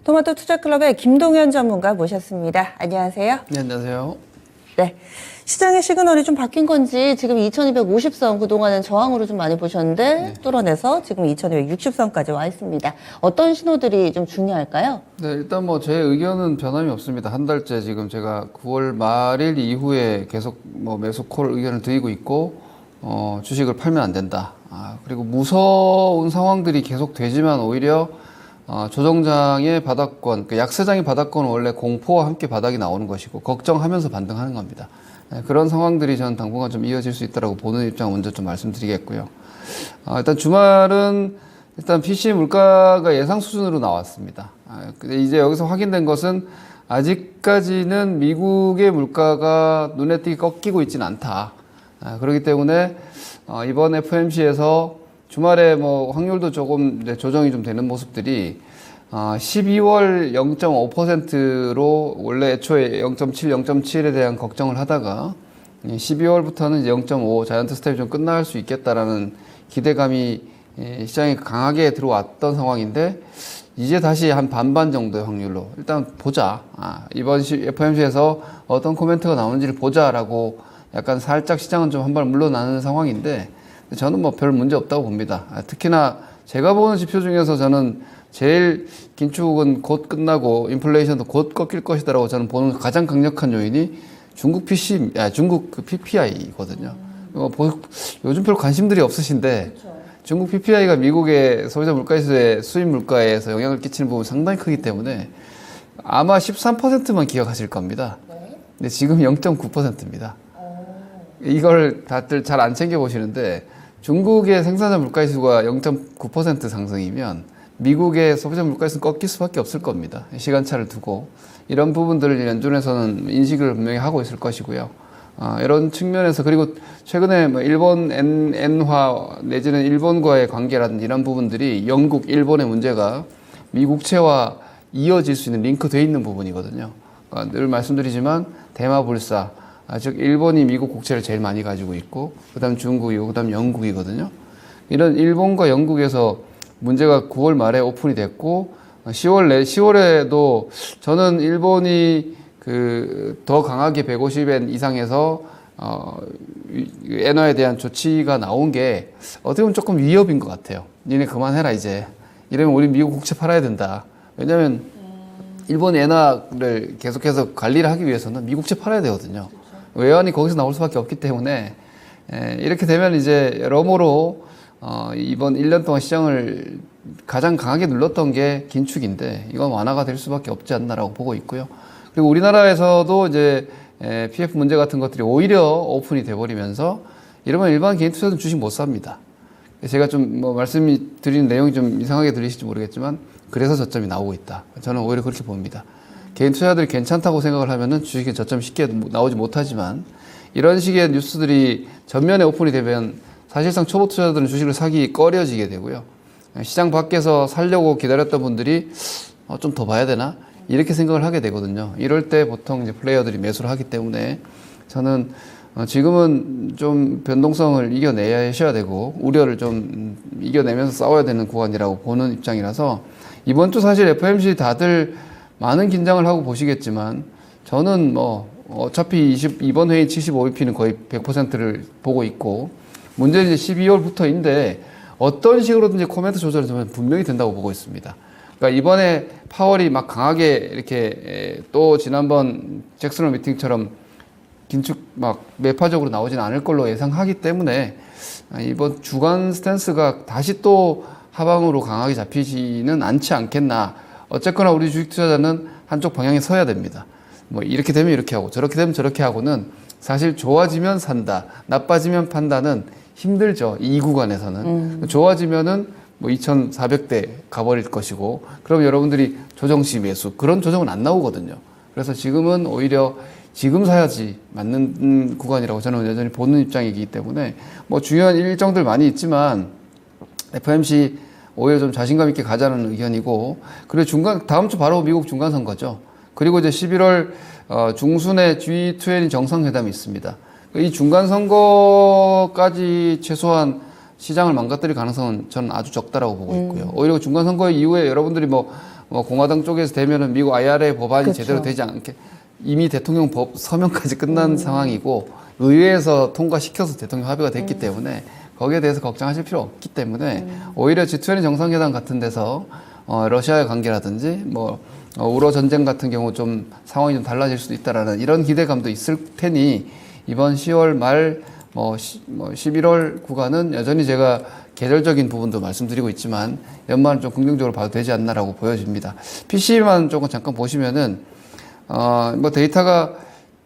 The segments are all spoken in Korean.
토마토 투자클럽의 김동현 전문가 모셨습니다. 안녕하세요. 네, 안녕하세요. 네. 시장의 시그널이 좀 바뀐 건지 지금 2250선 그동안은 저항으로 좀 많이 보셨는데 뚫어내서 지금 2260선까지 와 있습니다. 어떤 신호들이 좀 중요할까요? 네, 일단 뭐 제 의견은 변함이 없습니다. 한 달째 지금 제가 9월 말일 이후에 계속 뭐 매수 콜 의견을 드리고 있고, 주식을 팔면 안 된다. 그리고 무서운 상황들이 계속 되지만 오히려 조정장의 바닥권, 그 약세장의 바닥권은 원래 공포와 함께 바닥이 나오는 것이고 걱정하면서 반등하는 겁니다. 그런 상황들이 저는 당분간 좀 이어질 수 있다고 보는 입장 먼저 좀 말씀드리겠고요. 일단 주말은 일단 PC 물가가 예상 수준으로 나왔습니다. 근데 이제 여기서 확인된 것은 아직까지는 미국의 물가가 눈에 띄게 꺾이고 있지는 않다. 그렇기 때문에 이번 FOMC에서 주말에 뭐 확률도 조금 이제 조정이 좀 되는 모습들이 12월 0.5%로 원래 애초에 0.7, 0.7에 대한 걱정을 하다가 12월부터는 이제 0.5 자이언트 스텝이 좀 끝날 수 있겠다라는 기대감이 시장에 강하게 들어왔던 상황인데 이제 다시 한 반반 정도의 확률로 일단 보자. 이번 FOMC에서 어떤 코멘트가 나오는지를 보자라고 약간 살짝 시장은 좀 한 발 물러나는 상황인데 저는 뭐 별 문제 없다고 봅니다. 특히나 제가 보는 지표 중에서 저는 제일 긴축은 곧 끝나고 인플레이션도 곧 꺾일 것이다라고 저는 보는 가장 강력한 요인이 중국 중국 그 PPI거든요. 요즘 별 관심들이 없으신데 그렇죠. 중국 PPI가 미국의 소비자 물가지수의 수입 물가에서 영향을 끼치는 부분이 상당히 크기 때문에 아마 13%만 기억하실 겁니다. 네. 근데 지금 0.9%입니다. 이걸 다들 잘 안 챙겨보시는데 중국의 생산자 물가지수가 0.9% 상승이면 미국의 소비자 물가지수는 꺾일 수밖에 없을 겁니다. 시간차를 두고 이런 부분들을 연준에서는 인식을 분명히 하고 있을 것이고요. 이런 측면에서 그리고 최근에 뭐 일본 엔화 내지는 일본과의 관계라든지 이런 부분들이 영국, 일본의 문제가 미국채와 이어질 수 있는 링크되어 있는 부분이거든요. 늘 말씀드리지만 대마불사 즉 일본이 미국 국채를 제일 많이 가지고 있고 그다음 중국이고 그다음 영국이거든요. 이런 일본과 영국에서 문제가 9월 말에 오픈이 됐고 10월에도 저는 일본이 더 강하게 150엔 이상에서 엔화에 대한 조치가 나온 게 어떻게 보면 조금 위협인 것 같아요. 니네 그만해라 이제. 이러면 우리 미국 국채 팔아야 된다. 왜냐하면 일본 엔화를 계속해서 관리를 하기 위해서는 미국 국채 팔아야 되거든요. 외환이 거기서 나올 수밖에 없기 때문에 이렇게 되면 이제 여러모로 이번 1년 동안 시장을 가장 강하게 눌렀던 게 긴축인데 이건 완화가 될 수밖에 없지 않나라고 보고 있고요. 그리고 우리나라에서도 이제 PF 문제 같은 것들이 오히려 오픈이 돼버리면서 이러면 일반 개인 투자자는 주식 못 삽니다. 제가 좀 뭐 말씀이 드리는 내용이 좀 이상하게 들리실지 모르겠지만 그래서 저점이 나오고 있다. 저는 오히려 그렇게 봅니다. 개인 투자자들이 괜찮다고 생각을 하면은 주식에 저점 쉽게 나오지 못하지만 이런 식의 뉴스들이 전면에 오픈이 되면 사실상 초보 투자자들은 주식을 사기 꺼려지게 되고요. 시장 밖에서 살려고 기다렸던 분들이 좀 더 봐야 되나? 이렇게 생각을 하게 되거든요. 이럴 때 보통 이제 플레이어들이 매수를 하기 때문에 저는 지금은 좀 변동성을 이겨내셔야 되고 우려를 좀 이겨내면서 싸워야 되는 구간이라고 보는 입장이라서 이번 주 사실 FOMC 다들 많은 긴장을 하고 보시겠지만 저는 뭐 어차피 이번 회의 75BP는 거의 100%를 보고 있고 문제는 이제 12월부터인데 어떤 식으로든지 코멘트 조절은 저는 분명히 된다고 보고 있습니다. 그러니까 이번에 파월이 막 강하게 이렇게 또 지난번 잭슨 홀 미팅처럼 긴축 막 매파적으로 나오지는 않을 걸로 예상하기 때문에 이번 주간 스탠스가 다시 또 하방으로 강하게 잡히지는 않지 않겠나. 어쨌거나 우리 주식 투자자는 한쪽 방향에 서야 됩니다. 뭐 이렇게 되면 이렇게 하고 저렇게 되면 저렇게 하고는 사실 좋아지면 산다, 나빠지면 판다는 힘들죠. 이 구간에서는. 좋아지면은 뭐 2,400대 가버릴 것이고 그럼 여러분들이 조정시 매수 그런 조정은 안 나오거든요. 그래서 지금은 오히려 지금 사야지 맞는 구간이라고 저는 여전히 보는 입장이기 때문에 뭐 중요한 일정들 많이 있지만 FOMC 오히려 좀 자신감 있게 가자는 의견이고 그리고 다음 주 바로 미국 중간 선거죠. 그리고 이제 11월 중순에 G20 정상회담이 있습니다. 이 중간 선거까지 최소한 시장을 망가뜨릴 가능성은 저는 아주 적다라고 보고 있고요. 오히려 중간 선거 이후에 여러분들이 뭐 공화당 쪽에서 되면은 미국 IRA 법안이 그쵸. 제대로 되지 않게 이미 대통령 법 서명까지 끝난 상황이고 의회에서 통과시켜서 대통령 합의가 됐기 때문에 거기에 대해서 걱정하실 필요 없기 때문에 오히려 G20 정상회담 같은 데서 러시아의 관계라든지 우러 전쟁 같은 경우 좀 상황이 좀 달라질 수도 있다라는 이런 기대감도 있을 테니 이번 10월 말 11월 구간은 여전히 제가 계절적인 부분도 말씀드리고 있지만 연말은 좀 긍정적으로 봐도 되지 않나라고 보여집니다. PC만 조금 잠깐 보시면은 데이터가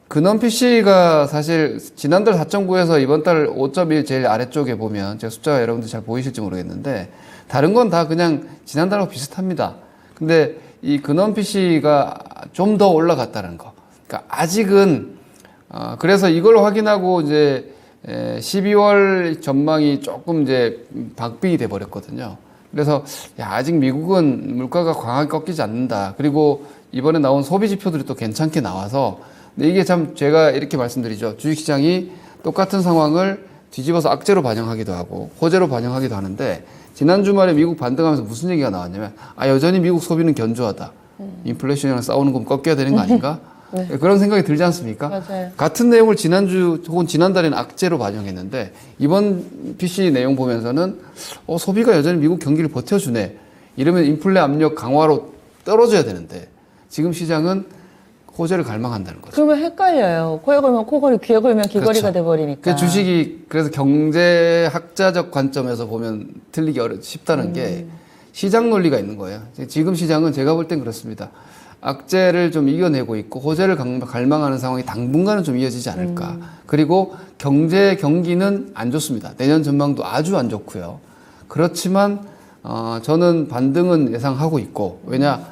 근원 PC가 사실 지난달 4.9에서 이번 달 5.1 제일 아래쪽에 보면 제가 숫자가 여러분들 잘 보이실지 모르겠는데 다른 건 다 그냥 지난달하고 비슷합니다. 근데 이 근원 PC가 좀 더 올라갔다는 거. 그러니까 아직은 그래서 이걸 확인하고 이제 12월 전망이 조금 이제 박빙이 돼 버렸거든요. 그래서 아직 미국은 물가가 강하게 꺾이지 않는다. 그리고 이번에 나온 소비 지표들이 또 괜찮게 나와서 근데 이게 참 제가 이렇게 말씀드리죠. 주식시장이 똑같은 상황을 뒤집어서 악재로 반영하기도 하고 호재로 반영하기도 하는데 지난 주말에 미국 반등하면서 무슨 얘기가 나왔냐면 여전히 미국 소비는 견조하다. 인플레이션이랑 싸우는 건 꺾여야 되는 거 아닌가? 네. 그런 생각이 들지 않습니까? 맞아요. 같은 내용을 지난주 혹은 지난달에는 악재로 반영했는데 이번 PC 내용 보면서는 소비가 여전히 미국 경기를 버텨주네. 이러면 인플레 압력 강화로 떨어져야 되는데 지금 시장은 호재를 갈망한다는 거죠. 그러면 헷갈려요. 코에 걸면 코걸이, 귀에 걸면 귀걸이가 그렇죠. 돼버리니까. 주식이 그래서 경제학자적 관점에서 보면 틀리기 쉽다는 게 시장 논리가 있는 거예요. 지금 시장은 제가 볼 땐 그렇습니다. 악재를 좀 이겨내고 있고 호재를 갈망하는 상황이 당분간은 좀 이어지지 않을까. 그리고 경기는 안 좋습니다. 내년 전망도 아주 안 좋고요. 그렇지만 저는 반등은 예상하고 있고 왜냐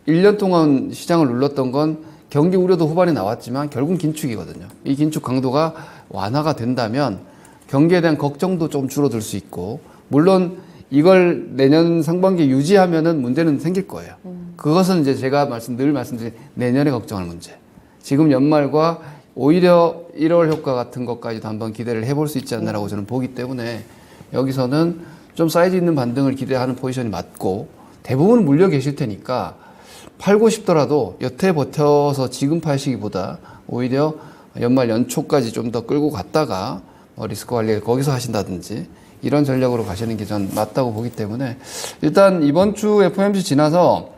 1년 동안 시장을 눌렀던 건 경기 우려도 후반에 나왔지만 결국 긴축이거든요. 이 긴축 강도가 완화가 된다면 경기에 대한 걱정도 좀 줄어들 수 있고 물론 이걸 내년 상반기에 유지하면은 문제는 생길 거예요. 그것은 이제 제가 늘 말씀드린 내년에 걱정할 문제. 지금 연말과 오히려 1월 효과 같은 것까지도 한번 기대를 해볼 수 있지 않나라고 저는 보기 때문에 여기서는 좀 사이즈 있는 반등을 기대하는 포지션이 맞고 대부분 물려 계실 테니까 팔고 싶더라도 여태 버텨서 지금 파시기보다 오히려 연말 연초까지 좀 더 끌고 갔다가 리스크 관리를 거기서 하신다든지 이런 전략으로 가시는 게 전 맞다고 보기 때문에 일단 이번 주 FOMC 지나서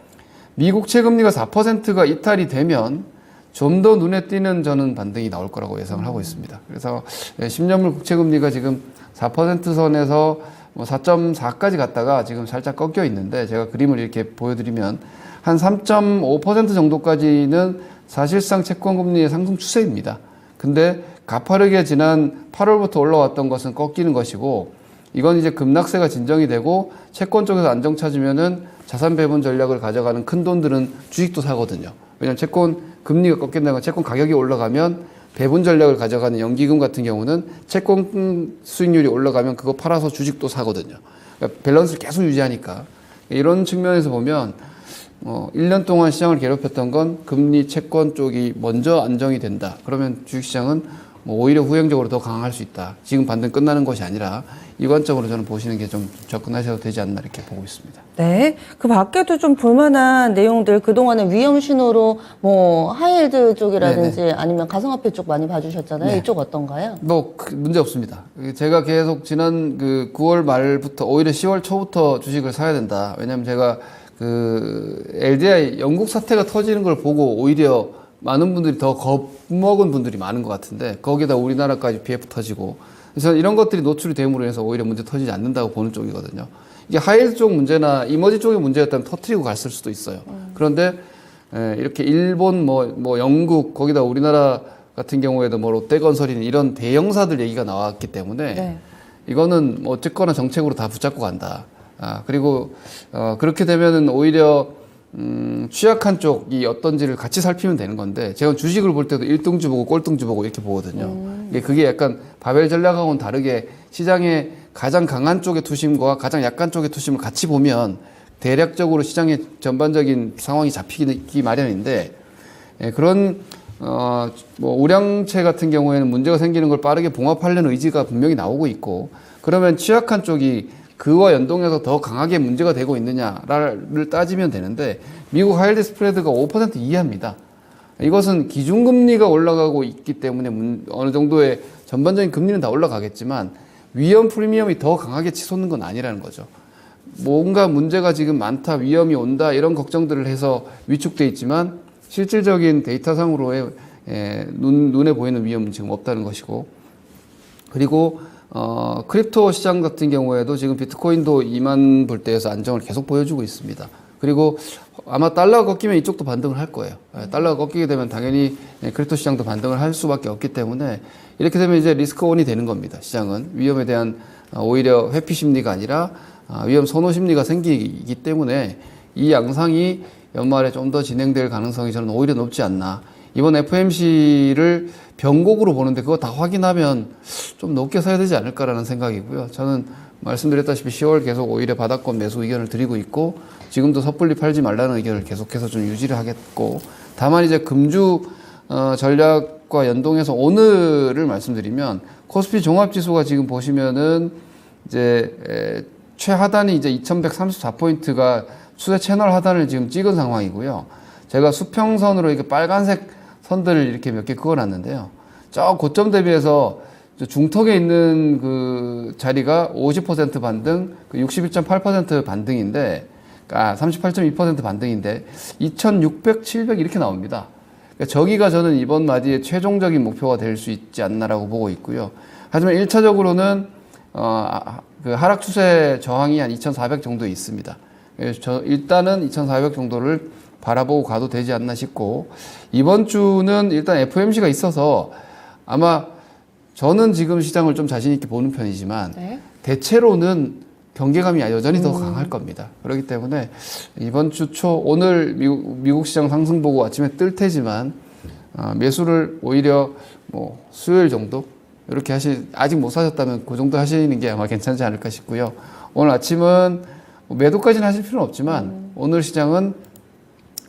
미국 채금리가 4%가 이탈이 되면 좀 더 눈에 띄는 저는 반등이 나올 거라고 예상을 하고 있습니다. 그래서 10년물 국채금리가 지금 4% 선에서 4.4까지 갔다가 지금 살짝 꺾여 있는데 제가 그림을 이렇게 보여드리면 한 3.5% 정도까지는 사실상 채권금리의 상승 추세입니다. 근데 가파르게 지난 8월부터 올라왔던 것은 꺾이는 것이고 이건 이제 급락세가 진정이 되고 채권 쪽에서 안정 찾으면은 자산 배분 전략을 가져가는 큰 돈들은 주식도 사거든요. 왜냐하면 채권 금리가 꺾인다는 건 채권 가격이 올라가면 배분 전략을 가져가는 연기금 같은 경우는 채권 수익률이 올라가면 그거 팔아서 주식도 사거든요. 그러니까 밸런스를 계속 유지하니까 이런 측면에서 보면 1년 동안 시장을 괴롭혔던 건 금리 채권 쪽이 먼저 안정이 된다. 그러면 주식시장은 오히려 후행적으로 더 강할 수 있다. 지금 반등 끝나는 것이 아니라 이 관점으로 저는 보시는 게 좀 접근하셔도 되지 않나 이렇게 보고 있습니다. 네. 그 밖에도 좀 볼만한 내용들, 그동안은 위험 신호로 하이힐드 쪽이라든지 네네. 아니면 가상화폐 쪽 많이 봐주셨잖아요. 네. 이쪽 어떤가요? 문제 없습니다. 제가 계속 지난 9월 말부터 오히려 10월 초부터 주식을 사야 된다. 왜냐면 제가 LDI 영국 사태가 터지는 걸 보고 오히려 많은 분들이 더 겁먹은 분들이 많은 것 같은데 거기에다 우리나라까지 BF 터지고 그래서 이런 것들이 노출이 됨으로 해서 오히려 문제 터지지 않는다고 보는 쪽이거든요. 이게 하이힐드 쪽 문제나 이머지 쪽의 문제였다면 터트리고 갔을 수도 있어요. 그런데 이렇게 일본 영국 거기다 우리나라 같은 경우에도 롯데건설이나 이런 대형사들 얘기가 나왔기 때문에 네. 이거는 어쨌거나 정책으로 다 붙잡고 간다. 그리고 그렇게 되면은 오히려 취약한 쪽이 어떤지를 같이 살피면 되는 건데 제가 주식을 볼 때도 1등주 보고 꼴등주 보고 이렇게 보거든요. 그게 약간 바벨 전략하고는 다르게 시장의 가장 강한 쪽의 투심과 가장 약한 쪽의 투심을 같이 보면 대략적으로 시장의 전반적인 상황이 잡히기 마련인데 그런 우량채 같은 경우에는 문제가 생기는 걸 빠르게 봉합하려는 의지가 분명히 나오고 있고 그러면 취약한 쪽이 그와 연동해서 더 강하게 문제가 되고 있느냐를 따지면 되는데 미국 하이힐드 스프레드가 5% 이하입니다. 이것은 기준금리가 올라가고 있기 때문에 어느 정도의 전반적인 금리는 다 올라가겠지만 위험 프리미엄이 더 강하게 치솟는 건 아니라는 거죠. 뭔가 문제가 지금 많다, 위험이 온다 이런 걱정들을 해서 위축돼 있지만 실질적인 데이터상으로의 눈에 보이는 위험은 지금 없다는 것이고, 그리고 크립토 시장 같은 경우에도 지금 비트코인도 2만 불대에서 안정을 계속 보여주고 있습니다. 그리고 아마 달러가 꺾이면 이쪽도 반등을 할 거예요. 달러가 꺾이게 되면 당연히 크립토 시장도 반등을 할 수밖에 없기 때문에 이렇게 되면 이제 리스크 온이 되는 겁니다. 시장은 위험에 대한 오히려 회피 심리가 아니라 위험 선호 심리가 생기기 때문에 이 양상이 연말에 좀 더 진행될 가능성이 저는 오히려 높지 않나. 이번 FOMC를 변곡으로 보는데 그거 다 확인하면 좀 높게 사야 되지 않을까라는 생각이고요. 저는 말씀드렸다시피 10월 계속 오히려 바닥권 매수 의견을 드리고 있고 지금도 섣불리 팔지 말라는 의견을 계속해서 좀 유지를 하겠고, 다만 이제 금주 전략과 연동해서 오늘을 말씀드리면 코스피 종합지수가 지금 보시면은 이제 최하단이 이제 2134포인트가 추세 채널 하단을 지금 찍은 상황이고요. 제가 수평선으로 이렇게 빨간색 선들을 이렇게 몇 개 그어놨는데요. 저 고점 대비해서 중턱에 있는 그 자리가 50% 반등, 61.8% 반등인데, 38.2% 반등인데, 2600, 700 이렇게 나옵니다. 그러니까 저기가 저는 이번 마디의 최종적인 목표가 될 수 있지 않나라고 보고 있고요. 하지만 1차적으로는 그 하락 추세 저항이 한 2400 정도에 있습니다. 그래서 일단은 2400 정도를 바라보고 가도 되지 않나 싶고, 이번 주는 일단 FOMC가 있어서 아마 저는 지금 시장을 좀 자신 있게 보는 편이지만 네. 대체로는 경계감이 여전히 더 강할 겁니다. 그렇기 때문에 이번 주 초 오늘 미국 시장 상승 보고 아침에 뜰 테지만 매수를 오히려 뭐 수요일 정도 이렇게 아직 못 사셨다면 그 정도 하시는 게 아마 괜찮지 않을까 싶고요. 오늘 아침은 매도까지는 하실 필요는 없지만 오늘 시장은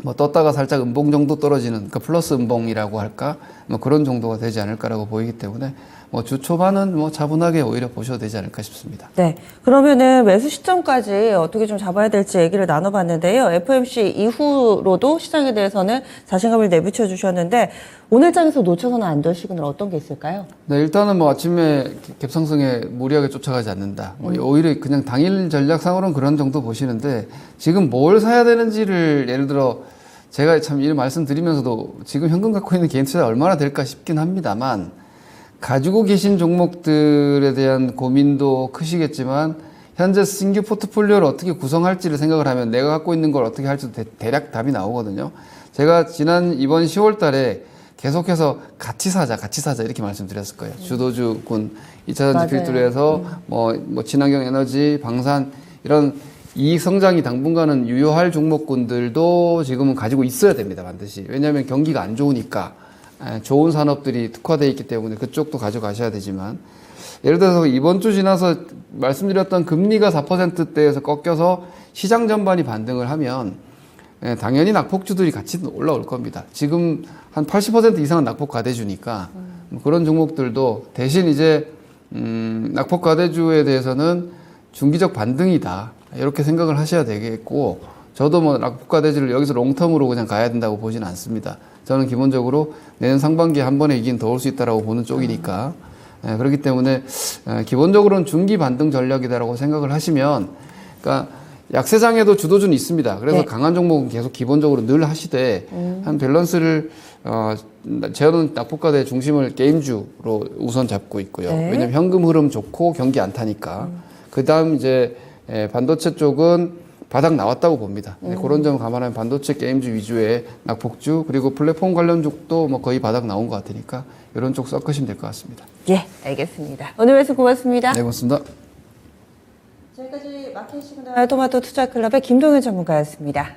뭐 떴다가 살짝 음봉 정도 떨어지는, 그러니까 플러스 음봉이라고 할까, 뭐 그런 정도가 되지 않을까라고 보이기 때문에 뭐 주 초반은 뭐 차분하게 오히려 보셔도 되지 않을까 싶습니다. 네, 그러면은 매수 시점까지 어떻게 좀 잡아야 될지 얘기를 나눠봤는데요. FOMC 이후로도 시장에 대해서는 자신감을 내비쳐 주셨는데 오늘 장에서 놓쳐서는 안 될 시그널 어떤 게 있을까요? 네, 일단은 뭐 아침에 갭상승에 무리하게 쫓아가지 않는다. 뭐 오히려 그냥 당일 전략상으로는 그런 정도 보시는데 지금 뭘 사야 되는지를 예를 들어 제가 참 이런 말씀드리면서도 지금 현금 갖고 있는 개인 투자 얼마나 될까 싶긴 합니다만 가지고 계신 종목들에 대한 고민도 크시겠지만 현재 신규 포트폴리오를 어떻게 구성할지를 생각을 하면 내가 갖고 있는 걸 어떻게 할지도 대략 답이 나오거든요. 제가 이번 10월 달에 계속해서 같이 사자 이렇게 말씀드렸을 거예요. 주도주군, 2차전지 필두로 해서 뭐 친환경 에너지, 방산 이런 이익 성장이 당분간은 유효할 종목군들도 지금은 가지고 있어야 됩니다. 반드시. 왜냐하면 경기가 안 좋으니까 좋은 산업들이 특화되어 있기 때문에 그쪽도 가져가셔야 되지만, 예를 들어서 이번 주 지나서 말씀드렸던 금리가 4%대에서 꺾여서 시장 전반이 반등을 하면 당연히 낙폭주들이 같이 올라올 겁니다. 지금 한 80% 이상은 낙폭 과대주니까 그런 종목들도 대신 이제 낙폭 과대주에 대해서는 중기적 반등이다 이렇게 생각을 하셔야 되겠고, 저도 뭐 낙폭 과대주를 여기서 롱텀으로 그냥 가야 된다고 보지는 않습니다. 저는 기본적으로 내년 상반기에 한 번에 이긴 더 올 수 있다라고 보는 쪽이니까 그렇기 때문에 기본적으로는 중기 반등 전략이다라고 생각을 하시면, 그러니까 약세장에도 주도주는 있습니다. 그래서 네. 강한 종목은 계속 기본적으로 늘 하시되 한 밸런스를 저는 낙폭과대 중심을 게임주로 우선 잡고 있고요. 네. 왜냐하면 현금 흐름 좋고 경기 안 타니까. 그다음 이제 반도체 쪽은 바닥 나왔다고 봅니다. 그런 점을 감안하면 반도체 게임주 위주의 낙폭주, 그리고 플랫폼 관련 쪽도 뭐 거의 바닥 나온 것 같으니까 이런 쪽 섞으시면 될 것 같습니다. 예, 알겠습니다. 오늘 말씀 고맙습니다. 네, 고맙습니다. 지금까지 마켓 시그널 토마토 투자 클럽의 김동현 전문가였습니다.